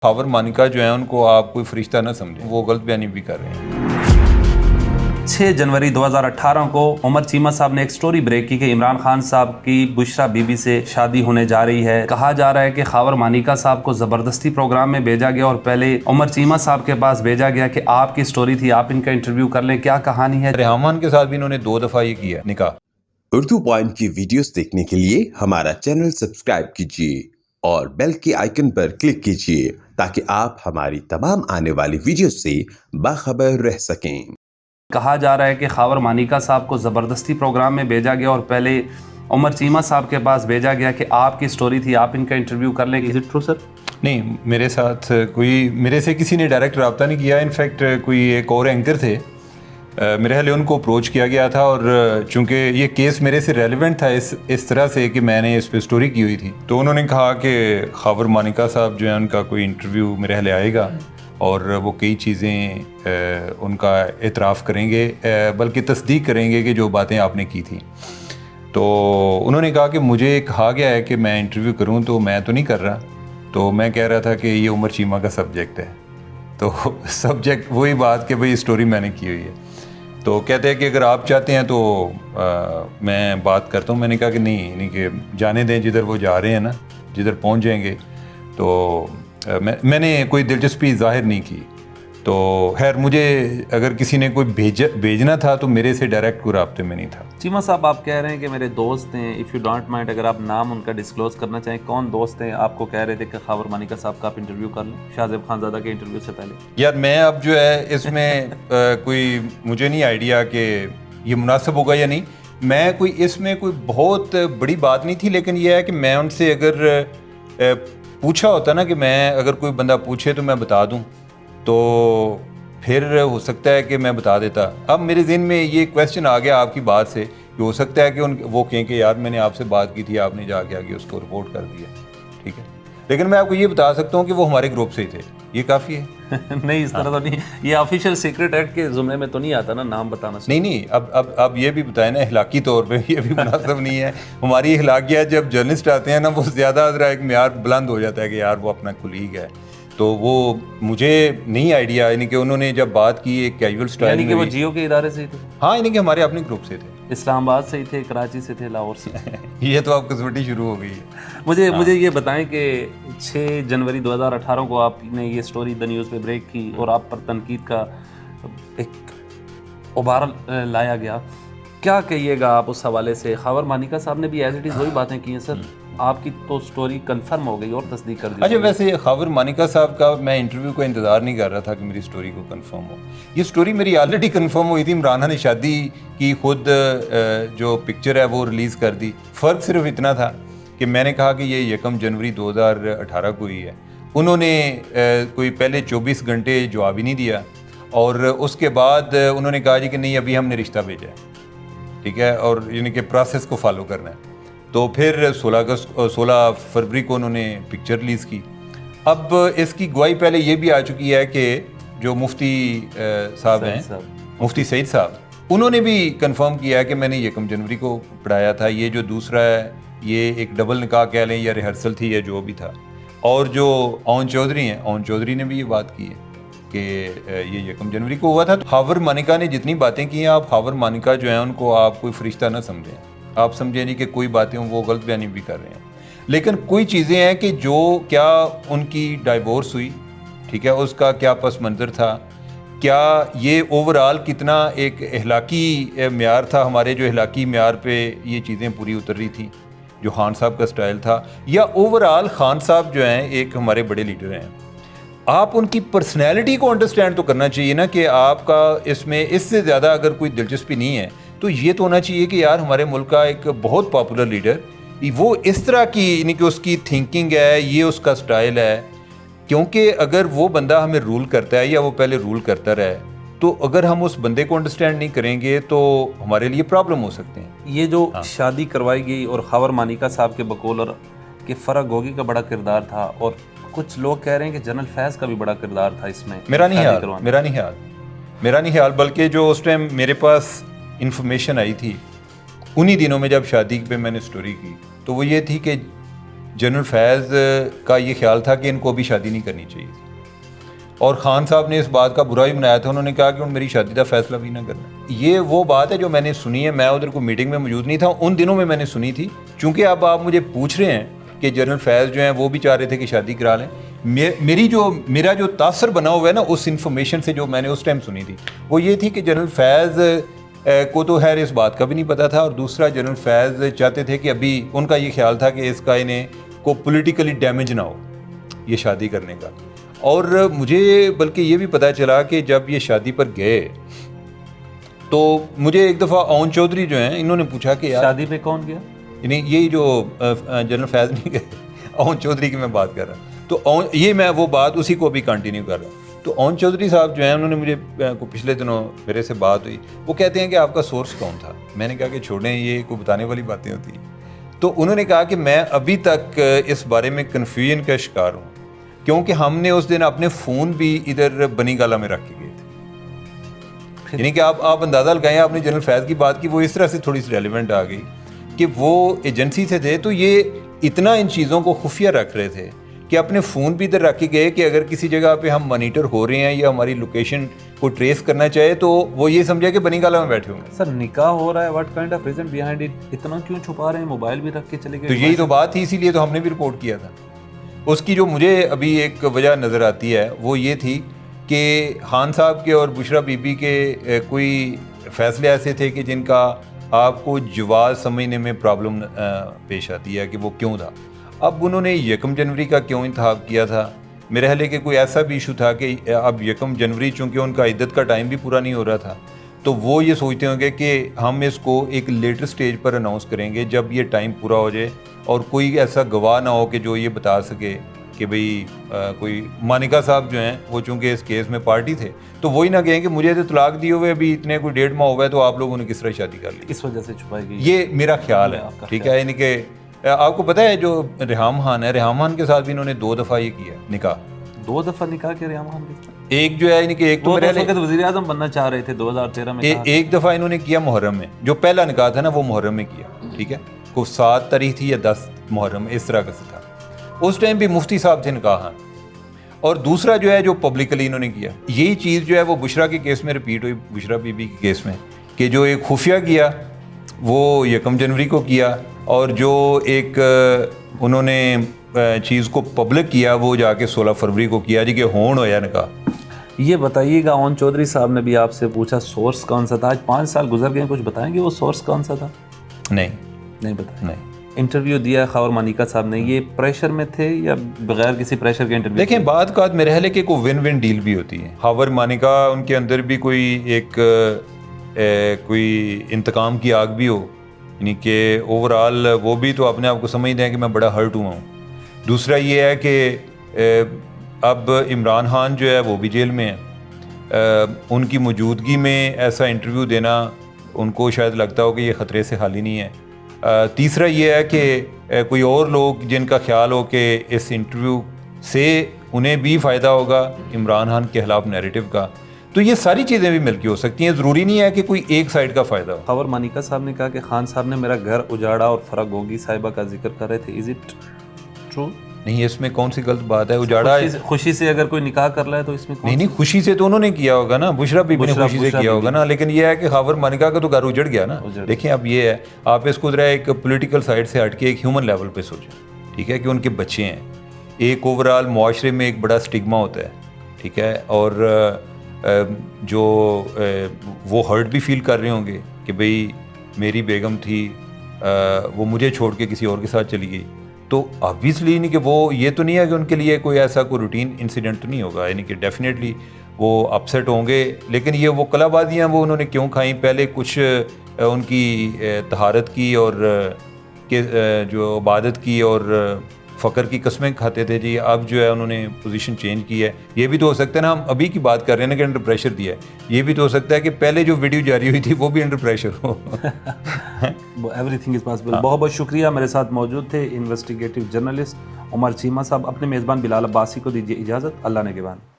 خاور مانیکا جو ہیں ان کو آپ کوئی فرشتہ نہ سمجھیں، وہ غلط بیانی بھی کر رہے ہیں۔ 6 جنوری 2018 کو عمر چیمہ صاحب نے ایک سٹوری بریک کی کہ عمران خان صاحب کی بشرا بی بی سے شادی ہونے جا رہی ہے۔ کہا جا رہا ہے کہ خاور مانیکا صاحب کو زبردستی پروگرام میں بھیجا گیا اور پہلے عمر چیمہ صاحب کے پاس بھیجا گیا کہ آپ کی سٹوری تھی، آپ ان کا انٹرویو کر لیں، کیا کہانی ہے؟ ریحمان کے ساتھ بھی انہوں نے 2 دفعہ یہ کیا نکاح۔ اردو پوائنٹ کی ویڈیوز دیکھنے کے لیے ہمارا چینل سبسکرائب کیجیے اور بیل کے آئیکن پر کلک کیجیے تاکہ آپ ہماری تمام آنے والی ویڈیوز سے باخبر رہ سکیں۔ کہا جا رہا ہے کہ خاور مانیکا صاحب کو زبردستی پروگرام میں بھیجا گیا اور پہلے عمر چیمہ صاحب کے پاس بھیجا گیا کہ آپ کی سٹوری تھی، آپ ان کا انٹرویو کر لیں۔ از اٹ ٹرو سر؟ نہیں، میرے ساتھ میرے سے کسی نے ڈائریکٹ رابطہ نہیں کیا۔ انفیکٹ کوئی ایک اور اینکر تھے، میرے خیال ان کو اپروچ کیا گیا تھا، اور چونکہ یہ کیس میرے سے ریلیونٹ تھا اس طرح سے کہ میں نے اس پہ سٹوری کی ہوئی تھی، تو انہوں نے کہا کہ خاور مانیکا صاحب جو ہیں ان کا کوئی انٹرویو میرے خیال آئے گا اور وہ کئی چیزیں ان کا اعتراف کریں گے، بلکہ تصدیق کریں گے کہ جو باتیں آپ نے کی تھیں۔ تو انہوں نے کہا کہ مجھے کہا گیا ہے کہ میں انٹرویو کروں، تو میں تو نہیں کر رہا، تو میں کہہ رہا تھا کہ یہ عمر چیمہ کا سبجیکٹ ہے، تو سبجیکٹ وہی بات کہ بھئی اسٹوری میں نے کی ہوئی ہے۔ تو کہتے ہیں کہ اگر آپ چاہتے ہیں تو میں بات کرتا ہوں۔ میں نے کہا کہ نہیں کہ جانے دیں، جدھر وہ جا رہے ہیں نا، جدھر پہنچ جائیں گے، تو میں نے کوئی دلچسپی ظاہر نہیں کی۔ تو خیر، مجھے اگر کسی نے کوئی بھیجنا تھا تو میرے سے ڈائریکٹ کوئی رابطے میں نہیں تھا۔ چیمہ صاحب، آپ کہہ رہے ہیں کہ میرے دوست ہیں، اف یو ڈونٹ مائنڈ اگر آپ نام ان کا ڈسکلوز کرنا چاہیں، کون دوست ہیں آپ کو کہہ رہے تھے کہ خاور مانیکا صاحب کا آپ انٹرویو کر لیں شاہ زیب خان زادہ کے انٹرویو سے پہلے؟ یار میں اب جو ہے اس میں کوئی مجھے نہیں آئیڈیا کہ یہ مناسب ہوگا یا نہیں۔ میں کوئی اس میں کوئی بہت بڑی بات نہیں تھی، لیکن یہ ہے کہ میں ان سے اگر پوچھا ہوتا نا، کہ میں اگر کوئی بندہ پوچھے تو میں بتا دوں، تو پھر ہو سکتا ہے کہ میں بتا دیتا۔ اب میرے ذہن میں یہ کویسچن آ گیا آپ کی بات سے کہ ہو سکتا ہے کہ وہ کہیں کہ یار میں نے آپ سے بات کی تھی، آپ نے جا کے آگے اس کو رپورٹ کر دیا، ٹھیک ہے۔ لیکن میں آپ کو یہ بتا سکتا ہوں کہ وہ ہمارے گروپ سے ہی تھے، یہ کافی ہے۔ نہیں، اس طرح تو نہیں، یہ آفیشیل سیکرٹ ایکٹ کے زمرے میں تو نہیں آتا نا نام بتانا۔ نہیں، اب یہ بھی بتائیں نا، اخلاقی طور پہ یہ بھی مناسب نہیں ہے۔ ہماری اخلاقیات جب جرنلسٹ آتے ہیں نا، وہ زیادہ ذرا ایک معیار بلند ہو جاتا ہے کہ یار وہ اپنا کولیگ ہے، تو وہ مجھے نہیں آئیڈیا، یعنی کہ انہوں نے جب بات کی ایک کیجول سٹائل میں، یعنی کہ وہ جیو کے ادارے سے ہی تھے؟ ہاں، یعنی کہ ہمارے اپنے گروپ سے تھے، اسلام آباد سے ہی تھے، کراچی سے تھے، لاہور سے؟ یہ تو اب قسمتی شروع ہو گئی ہے۔ مجھے یہ بتائیں کہ 6 جنوری 2018 کو آپ نے یہ سٹوری دا نیوز پہ بریک کی اور آپ پر تنقید کا ایک ابھار لایا گیا، کیا کہیے گا آپ اس حوالے سے؟ خاور مانیکا صاحب نے بھی ایز اٹ از وہی باتیں کی ہیں سر، آپ کی تو سٹوری کنفرم ہو گئی اور تصدیق کر دی۔ اچھا، ویسے خاور مانیکا صاحب کا میں انٹرویو کا انتظار نہیں کر رہا تھا کہ میری سٹوری کو کنفرم ہو۔ یہ سٹوری میری آلریڈی کنفرم ہوئی تھی، عمران خان نے شادی کی، خود جو پکچر ہے وہ ریلیز کر دی۔ فرق صرف اتنا تھا کہ میں نے کہا کہ یہ 1 جنوری 2018 کو ہی ہے، انہوں نے کوئی پہلے 24 گھنٹے جواب ہی نہیں دیا، اور اس کے بعد انہوں نے کہا جی کہ نہیں ابھی ہم نے رشتہ بھیجا ہے، ٹھیک ہے، اور یعنی کہ پروسیس کو فالو کرنا ہے۔ تو پھر 16 فروری کو انہوں نے پکچر ریلیز کی۔ اب اس کی گواہی پہلے یہ بھی آ چکی ہے کہ جو مفتی صاحب ہیں، مفتی سعید صاحب، انہوں نے بھی کنفرم کیا ہے کہ میں نے 1 جنوری کو پڑھایا تھا۔ یہ جو دوسرا ہے یہ ایک ڈبل نکاح کہہ لیں یا ریہرسل تھی یا جو بھی تھا۔ اور جو اون چودھری ہیں، اون چودھری نے بھی یہ بات کی ہے کہ یہ 1 جنوری کو ہوا تھا۔ خاور مانیکا نے جتنی باتیں کی ہیں، آپ خاور مانیکا جو ہیں ان کو آپ کوئی فرشتہ نہ سمجھیں، آپ سمجھیں نہیں کہ کوئی باتیں وہ غلط بیانی بھی کر رہے ہیں۔ لیکن کوئی چیزیں ہیں کہ جو کیا ان کی ڈائیورس ہوئی، ٹھیک ہے، اس کا کیا پس منظر تھا، کیا یہ اوورآل کتنا ایک اخلاقی معیار تھا، ہمارے جو اخلاقی معیار پہ یہ چیزیں پوری اتر رہی تھیں جو خان صاحب کا سٹائل تھا، یا اوورآل خان صاحب جو ہیں ایک ہمارے بڑے لیڈر ہیں۔ آپ ان کی پرسنالٹی کو انڈرسٹینڈ تو کرنا چاہیے نا، کہ آپ کا اس میں اس سے زیادہ اگر کوئی دلچسپی نہیں ہے تو یہ تو ہونا چاہیے کہ یار ہمارے ملک کا ایک بہت پاپولر لیڈر، وہ اس طرح کی یعنی کہ اس کی تھنکنگ ہے، یہ اس کا سٹائل ہے، کیونکہ اگر وہ بندہ ہمیں رول کرتا ہے یا وہ پہلے رول کرتا رہے، تو اگر ہم اس بندے کو انڈرسٹینڈ نہیں کریں گے تو ہمارے لیے پرابلم ہو سکتے ہیں۔ یہ جو شادی کروائی گئی اور خاور مانیکا صاحب کے بقول اور کہ فرق گوگی کا بڑا کردار تھا، اور کچھ لوگ کہہ رہے ہیں کہ جنرل فیض کا بھی بڑا کردار تھا اس میں۔ میرا نہیں خیال، بلکہ جو اس ٹائم میرے پاس انفارمیشن آئی تھی انہی دنوں میں جب شادی پہ میں نے سٹوری کی، تو وہ یہ تھی کہ जनरल फैज़ का ये ख्याल था कि इनको अभी शादी नहीं करनी चाहिए थी, और खान साहब ने इस बात का बुरा ही बनाया था। उन्होंने कहा कि उन मेरी शादी का फैसला भी ना करना। ये वो बात है जो मैंने सुनी है, मैं उधर को मीटिंग में मौजूद नहीं था, उन दिनों में मैंने सुनी थी। चूँकि अब आप मुझे पूछ रहे हैं कि जनरल फैज़ जो हैं वो भी चाह रहे थे कि शादी करा लें, मेरा जो तासर बना हुआ है ना उस इन्फॉर्मेशन से जो मैंने उस टाइम सुनी थी, वो ये थी कि जनरल फैज़ को तो खैर इस बात का भी नहीं पता था, और दूसरा जनरल फैज़ चाहते थे कि अभी उनका ये ख्याल था कि इसका इन्हें को पॉलिटिकली डैमेज ना हो ये शादी करने का। और मुझे बल्कि ये भी पता चला कि जब ये शादी पर गए तो मुझे एक दफ़ा ओन चौधरी जो हैं इन्होंने पूछा कि यार शादी पे कौन गया? नहीं, यही जो जनरल फैज़ नहीं गए, ओन चौधरी की मैं बात कर रहा। तो ये मैं वो बात उसी को अभी कंटिन्यू कर रहा। तो ओन चौधरी साहब जो हैं उन्होंने मुझे को पिछले दिनों मेरे से बात हुई, वो कहते हैं कि आपका सोर्स कौन था? मैंने कहा कि छोड़ें, ये कोई बताने वाली बातें होती हैं। तो उन्होंने कहा कि मैं अभी तक इस बारे में कन्फ्यूजन का शिकार हूँ, क्योंकि हमने उस दिन अपने फ़ोन भी इधर बनी गाला में रख के गए थे। यानी कि आप अंदाज़ा लगाएं, आपने जनरल फैज़ की बात की, वो इस तरह से थोड़ी सी रेलिवेंट आ गई कि वो एजेंसी से थे, तो ये इतना इन चीज़ों को खुफिया रख रहे थे कि अपने फ़ोन भी इधर रख के गए कि अगर किसी जगह पे हम मॉनिटर हो रहे हैं या हमारी लोकेशन को ट्रेस करना चाहे तो वो ये समझे कि बनी गाला में बैठे होंगे। सर निकाह हो रहा है, what kind of reason behind it? इतना क्यों छुपा रहे हैं? मोबाइल भी रख के चले गए। तो यही तो बात थी, इसीलिए तो हमने भी रिपोर्ट किया था। उसकी जो मुझे अभी एक वजह नज़र आती है वो ये थी कि खान साहब के और बुशरा बीबी के कोई फ़ैसले ऐसे थे कि जिनका आपको जवाब समझने में प्रॉब्लम पेश आती है कि वो क्यों था। अब उन्होंने 1 जनवरी का क्यों इंतखाब किया था? मेरे ख्याल है कि कोई ऐसा भी इशू था कि अब 1 जनवरी चूँकि उनका इद्दत का टाइम भी पूरा नहीं हो रहा था, तो वो ये सोचते होंगे कि हम इसको एक लेटर स्टेज पर अनाउंस करेंगे जब ये टाइम पूरा हो जाए और कोई ऐसा गवाह ना हो कि जो ये बता सके कि भाई कोई मानिका साहब जो हैं वो चूँकि इस केस में पार्टी थे, तो वही ना कहें कि मुझे तो तलाक दिए हुए अभी इतने कोई 1.5 माह हुआ है, तो आप लोगों ने किस तरह शादी कर ली। इस वजह से छुपाई गई, ये मेरा ख्याल है। ठीक है, यानी कि आपको पता है जो रेहाम खान है, रेहाम खान के साथ भी इन्होंने 2 दफ़ा ये किया निकाह। 2 दफ़ा निकाह के रेहाम खान के? एक जो है यानी कि एक तो मेरे वक्त वज़ीर आज़म बनना चाह रहे थे 2013 में। एक दफ़ा इन्होंने किया मुहर्रम में, जो पहला निकाह था ना वो मुहर्रम में किया। ठीक है, को 7 तारीख थी या 10 मुहर्रम, इस तरह का था। उस टाइम भी मुफ्ती साहब थे निकाह। और दूसरा जो है जो पब्लिकली इन्होंने किया, यही चीज़ जो है वो बुशरा के केस में रिपीट हुई, बुशरा बीबी के केस में, कि जो एक खुफिया किया वो 1 जनवरी को किया, और जो एक उन्होंने चीज़ को पब्लिक किया वो जाके 16 फरवरी को किया जी, कि होन होया निकाह। ये बताइएगा, ओन चौधरी साहब ने भी आपसे पूछा सोर्स कौन सा था? आज 5 साल गुजर गए, कुछ बताएंगे वो सोर्स कौन सा था? नहीं बताया। नहीं। इंटरव्यू दिया खावर मानिका साहब ने, ये प्रेशर में थे या बगैर किसी प्रेशर के इंटरव्यू? देखें, बात का मेरे ख्याल है कि कोई विन विन डील भी होती है। खावर मानिका उनके अंदर भी कोई एक कोई इंतकाम की आग भी हो, यानी कि ओवरऑल वो भी तो अपने आप को समझते हैं कि मैं बड़ा हर्ट हुआ हूँ। दूसरा ये है कि अब इमरान खान जो है वो भी जेल में है, उनकी मौजूदगी में ऐसा इंटरव्यू देना उनको शायद लगता हो कि ये ख़तरे से खाली नहीं है। तीसरा ये है कि कोई और लोग जिनका ख्याल हो कि इस इंटरव्यू से उन्हें भी फ़ायदा होगा इमरान खान के खिलाफ नैरेटिव का, तो ये सारी चीज़ें भी मिलकर हो सकती हैं। ज़रूरी नहीं है कि कोई एक साइड का फ़ायदा हो। खावर मानिका साहब ने कहा कि खान साहब ने मेरा घर उजाड़ा और फराग गोगी साहिबा का जिक्र कर रहे थे, इज़ इट ट्रू? नहीं, इसमें कौन सी गलत बात है? उजाड़ा खुशी से अगर कोई निकाह कर रहा है तो इसमें नहीं, खुशी से तो उन्होंने किया होगा ना, बुशरा बीबी ने खुशी से किया होगा ना, लेकिन ये है कि खावर मानिका का तो घर उजड़ गया ना। देखिए, अब ये है, आप इसको जरा एक पॉलिटिकल साइड से हट के एक ह्यूमन लेवल पे सोचें। ठीक है, कि उनके बच्चे हैं, एक ओवरऑल मुआशरे में एक बड़ा स्टिग्मा होता है। ठीक है, और जो वो हर्ट भी फील कर रहे होंगे कि भाई मेरी बेगम थी, वो मुझे छोड़ के किसी और के साथ चली गई, तो ऑब्वियसली नहीं कि वो ये तो नहीं है कि उनके लिए कोई ऐसा कोई रूटीन इंसिडेंट तो नहीं होगा, यानी कि डेफिनेटली वो अपसेट होंगे। लेकिन ये वो कलाबाजियाँ वो उन्होंने क्यों खाई? पहले कुछ उनकी तहारत की और जो इबादत की और फ़क्र की कस्में खाते थे जी, अब जो है उन्होंने पोजीशन चेंज की है। ये भी तो हो सकता है ना, हम अभी की बात कर रहे हैं ना कि अंडर प्रेशर दिया है, ये भी तो हो सकता है कि पहले जो वीडियो जारी हुई थी वो भी अंडर प्रेशर हो। Everything is possible. बहुत बहुत शुक्रिया। मेरे साथ मौजूद थे इन्वेस्टिगेटिव जर्नलिस्ट उमर चीमा साहब। अपने मेज़बान बिलाल अब्बासी को दीजिए इजाज़त। अल्लाह ने के बाद।